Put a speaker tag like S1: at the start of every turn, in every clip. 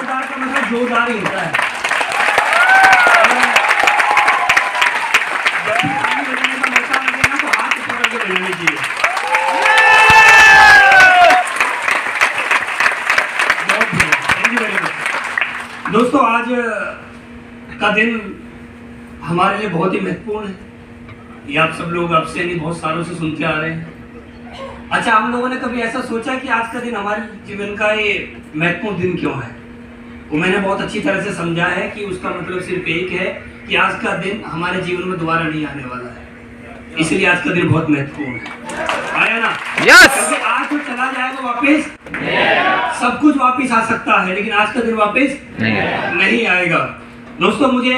S1: जोरदार का मतलब जोरदार ही होता है। जब भी ताली बजाने का मौका लगे ना तो हाथ ऊपर करके बजानी चाहिए। बहुत बढ़िया, थैंक यू वेरी मच। दोस्तों, आज का दिन हमारे लिए बहुत ही महत्वपूर्ण है। ये आप सब लोग अब से नहीं बहुत सालों से सुनते आ रहे हैं। अच्छा, हम लोगों ने कभी ऐसा सोचा कि आज का दिन हमारे जीवन का ये महत्वपूर्ण दिन क्यों है? वो मैंने बहुत अच्छी तरह से समझा है कि उसका मतलब सिर्फ एक है कि आज का दिन हमारे जीवन में दोबारा नहीं आने वाला है, इसलिए आज का दिन बहुत महत्वपूर्ण है। आया ना?
S2: यस।
S1: क्योंकि आज जो चला जाएगा वापस सब कुछ वापस आ सकता है, लेकिन आज का दिन वापस नहीं आएगा। दोस्तों, मुझे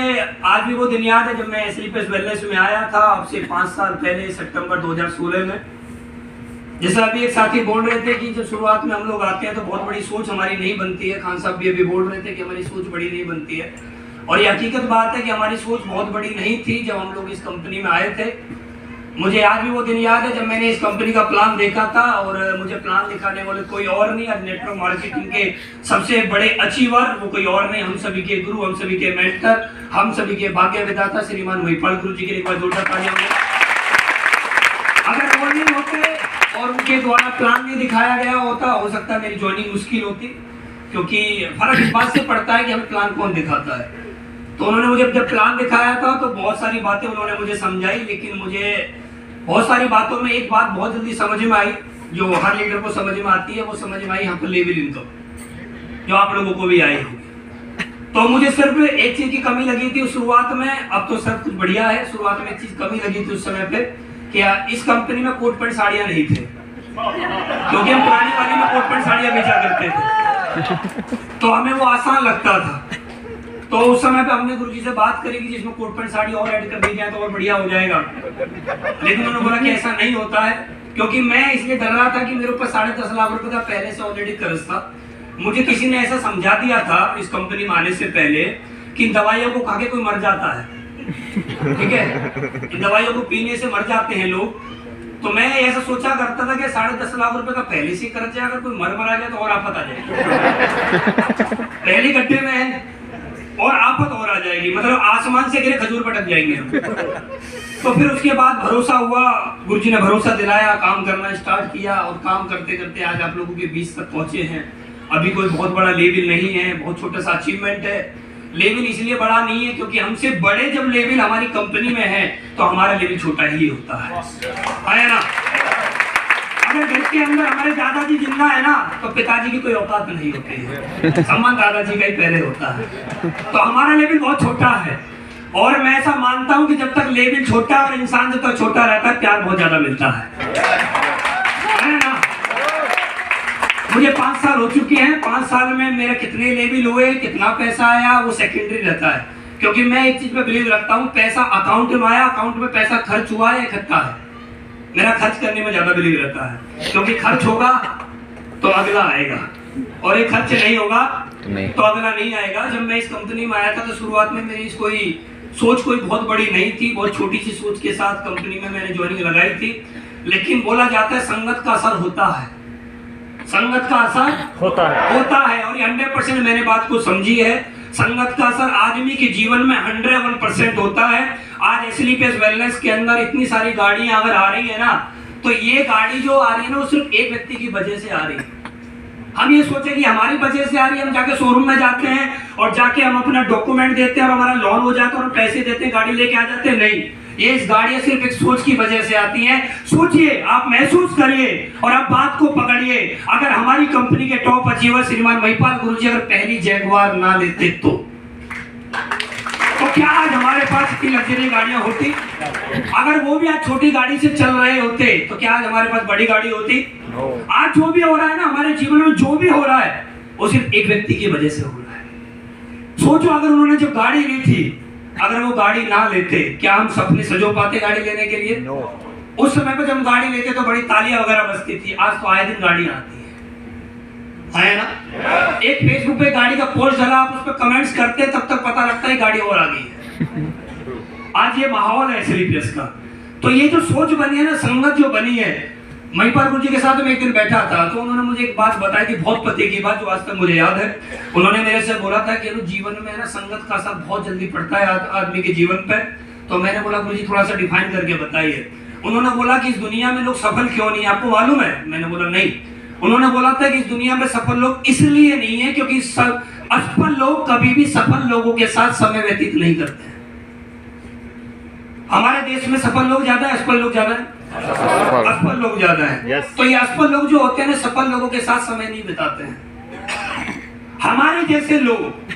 S1: आज भी वो दिन याद है जब मैं स्लीपर्स वेलनेस में आया था, अब से 5 साल पहले, सितंबर 2016 में। जैसा अभी एक साथी बोल रहे थे कि जब शुरुआत में हम लोग आते हैं तो बहुत बड़ी सोच हमारी नहीं बनती है। खान साहब भी अभी बोल रहे थे कि हमारी सोच बड़ी नहीं बनती है, और ये हकीकत बात है कि हमारी सोच बहुत बड़ी नहीं थी जब हम लोग इस कंपनी में आए थे। मुझे आज भी वो दिन याद है जब मैंने इस कंपनी का प्लान देखा था, और मुझे प्लान दिखाने वाले कोई और नहीं, आज नेटवर्क मार्केटिंग के सबसे बड़े अचीवर वो कोई और नहीं, हम सभी के गुरु, हम सभी के मेंटर, हम सभी के भाग्य विधाता श्रीमान महिपाल गुरु जी के लिए एक बार जोरदार तालियां होंगे। अगर वो नहीं होते और उनके द्वारा प्लान नहीं दिखाया गया होता, हो सकता है मेरी ज्वाइनिंग मुश्किल होती, क्योंकि फर्क इस बात से पड़ता है कि हमें प्लान कौन दिखाता है। तो उन्होंने मुझे जब प्लान दिखाया था तो बहुत सारी बातें उन्होंने मुझे समझाई, लेकिन मुझे बहुत सारी बातों में एक बात बहुत जल्दी समझ में आई, जो हर लीडर को समझ में आती है, वो समझ में आई यहाँ पर लेवल इनकम, जो आप लोगों को भी आई होगी। तो मुझे सिर्फ एक चीज की कमी लगी थी शुरुआत में, अब तो सब कुछ बढ़िया है। शुरुआत में एक चीज कमी लगी थी उस समय पे कि इस कंपनी में कोट पैंट साड़ियां नहीं थे, क्योंकि हम पुरानी वाली में कोट पैंट साड़ियां बेचा करते थे, तो हमें वो आसान लगता था। तो उस समय पे हमने गुरुजी से बात करी कि जिसमें कोट पैंट साड़ी और ऐड कर दी जाए तो और बढ़िया हो जाएगा, लेकिन उन्होंने बोला कि ऐसा नहीं होता है, क्योंकि मैं इसलिए डर रहा था कि मेरे ऊपर 10.5 लाख रुपए का पहले से ऑलरेडी कर्ज था। मुझे किसी ने ऐसा समझा दिया था इस कंपनी में आने से पहले कि दवाइयों को खा के कोई मर जाता है, ठीक है, इन दवाइयों को पीने से मर जाते हैं लोग। तो मैं ऐसा सोचा करता था कि 10.5 लाख रुपए का पहले से कर्ज है, अगर कोई मर जाए तो और आफत आ जाएगी, पहली गड्ढे में है और आफत और आ जाएगी, मतलब आसमान से गिरे खजूर पटक जाएंगे हम। तो फिर उसके बाद भरोसा हुआ, गुरुजी ने भरोसा दिलाया, काम करना स्टार्ट किया, और काम करते करते आज आप लोगों के बीच तक पहुंचे हैं। अभी कोई बहुत बड़ा लेवल नहीं है, बहुत छोटा सा अचीवमेंट है। लेवल इसलिए बड़ा नहीं है क्योंकि हमसे बड़े जब लेवल हमारी कंपनी में है तो हमारा लेवल छोटा ही होता है ना? अगर घर के अंदर हमारे दादाजी जिंदा है ना तो पिताजी की कोई औकात नहीं होती है, सम्मान दादाजी का ही पहले होता है। तो हमारा लेवल बहुत छोटा है, और मैं ऐसा मानता हूं कि जब तक लेवल छोटा और इंसान जब तक छोटा रहता है प्यार बहुत ज्यादा मिलता है ना? मुझे 5 साल हो चुके हैं, 5 साल में मेरे कितने लेवल हुए, कितना पैसा आया, वो सेकेंडरी रहता है, क्योंकि मैं एक चीज पे बिलीव रखता हूँ, पैसा अकाउंट में आया, अकाउंट में पैसा खर्च हुआ है, इकट्ठा है। मेरा खर्च करने में ज्यादा बिलीव रहता है, क्योंकि खर्च होगा तो अगला आएगा, और एक खर्च नहीं होगा तो अगला नहीं आएगा। जब मैं इस कंपनी में आया था तो शुरुआत में मेरी सोच कोई बहुत बड़ी नहीं थी, बहुत छोटी सी सोच के साथ कंपनी में मैंने ज्वाइनिंग लगाई थी। लेकिन बोला जाता है संगत का असर होता है, संगत का असर होता है, और ये 100% मैंने बात को समझी है। संगत का असर आदमी के जीवन में 101% होता है। आज स्लीपर्स वेलनेस के अंदर इतनी सारी गाड़ियां अगर आ रही है ना, तो ये गाड़ी जो आ रही है ना वो सिर्फ एक व्यक्ति की वजह से आ रही है। हम ये सोचे कि हमारी वजह से आ रही है, हम जाके शोरूम में जाते हैं और जाके हम अपना डॉक्यूमेंट देते हैं और हमारा लोन हो जाता है और पैसे देते हैं, गाड़ी लेके आ जाते हैं। नहीं, ये इस गाड़ियां सिर्फ एक सोच की वजह से आती हैं। सोचिए, आप महसूस करिए और आप बात को पकड़िए। अगर हमारी कंपनी के टॉप अचीवर श्रीमान महिपाल गुरुजी अगर पहली जैगवार ना लेते तो क्या आज हमारे पास इतनी लग्जरी गाड़ियां होती? अगर वो भी आज छोटी गाड़ी से चल रहे होते तो क्या आज हमारे पास बड़ी गाड़ी होती? आज जो भी हो रहा है ना हमारे जीवन में, जो भी हो रहा है वो सिर्फ एक व्यक्ति की वजह से हो रहा है। सोचो, अगर उन्होंने जो गाड़ी ली थी, अगर वो गाड़ी ना लेते, क्या हम सपने सजो पाते गाड़ी लेने के लिए? उस समय पे जब गाड़ी लेते तो बड़ी तालियां वगैरह बजती थी। आज तो आए दिन गाड़ी आती है ना? एक फेसबुक पे गाड़ी का पोस्ट डाला, आप उस पर कमेंट्स करते तब तक पता लगता है गाड़ी और आ गई है। आज ये माहौल है स्लीपर्स का। तो ये जो सोच बनी है ना, संगत जो बनी है, महिपाल गुरु जी के साथ मैं एक दिन बैठा था, तो उन्होंने मुझे एक बात बताई थी, बहुत पते की बात, जो आज तक मुझे याद है। उन्होंने मेरे से बोला था कि जीवन में ना संगत का असर बहुत जल्दी पड़ता है आदमी के जीवन पे। तो मैंने बोला गुरु जी थोड़ा सा डिफाइन करके बताइए। उन्होंने बोला कि इस दुनिया में लोग सफल क्यों नहीं, आपको मालूम है? मैंने बोला नहीं। उन्होंने बोला था कि इस दुनिया में सफल लोग इसलिए नहीं है क्योंकि असफल लोग कभी भी सफल लोगों के साथ समय व्यतीत नहीं करते। हमारे देश में सफल लोग ज्यादा है, असफल लोग ज्यादा है? असफल लोग ज्यादा है। तो ये असफल लोग जो होते हैं ना, सफल लोगों के साथ समय नहीं बिताते हैं। हमारे जैसे लोग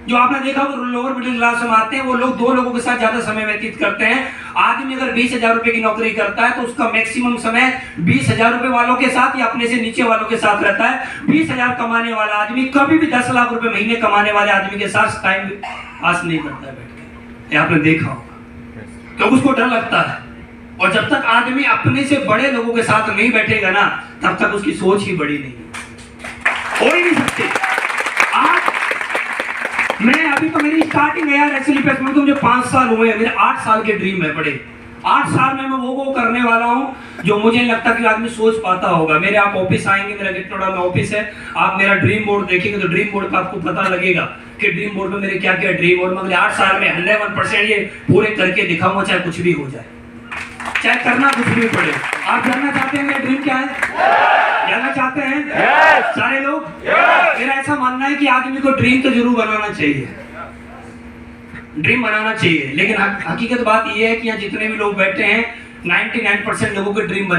S1: जो आपने देखा वो लोअर मिडिल क्लास में आते हैं, वो लोग दो लोगों के साथ ज्यादा समय व्यतीत करते हैं। आदमी अगर 20,000 रुपए की नौकरी करता है तो उसका मैक्सिमम समय 20,000 रुपए वालों के साथ या अपने से नीचे वालों के साथ रहता है। 20,000 कमाने वाला आदमी कभी भी 10 लाख रुपए महीने कमाने वाले आदमी के साथ टाइम पास नहीं करता है बैठ के। आपने देखा होगा, तो उसको डर लगता है। और जब तक आदमी अपने से बड़े लोगों के साथ नहीं बैठेगा ना, तब तक उसकी सोच ही बड़ी नहीं हो ही नहीं सकती। आज मैं अभी तो मेरी स्टार्टिंग है यार, एक्चुअली तो मुझे 5 साल हुए हैं, मेरे 8 साल के ड्रीम है बड़े। 8 साल में मैं वो करने वाला हूँ जो मुझे लगता कि आदमी सोच पाता होगा। मेरे आप ऑफिस आएंगे, मेरा गिट्टोड़ा में ऑफिस है, आप मेरा ड्रीम बोर्ड देखेंगे तो ड्रीम बोर्ड पर आपको पता लगेगा कि ड्रीम बोर्ड में मेरे क्या क्या ड्रीम, और मैं अगले 8 साल में 100% ये पूरे करके दिखाऊंगा, चाहे कुछ भी हो जाए, चाहे करना कुछ भी पड़े। आप जानना चाहते हैं मेरा ड्रीम क्या है? जानना चाहते हैं? सारे लोग? मेरा ऐसा मानना है कि आदमी को ड्रीम तो जरूर बनाना चाहिए, ड्रीम बनाना चाहिए, लेकिन हकीकत बात यह है कि यहाँ जितने भी लोग बैठे हैं 99% लोगों के ड्रीम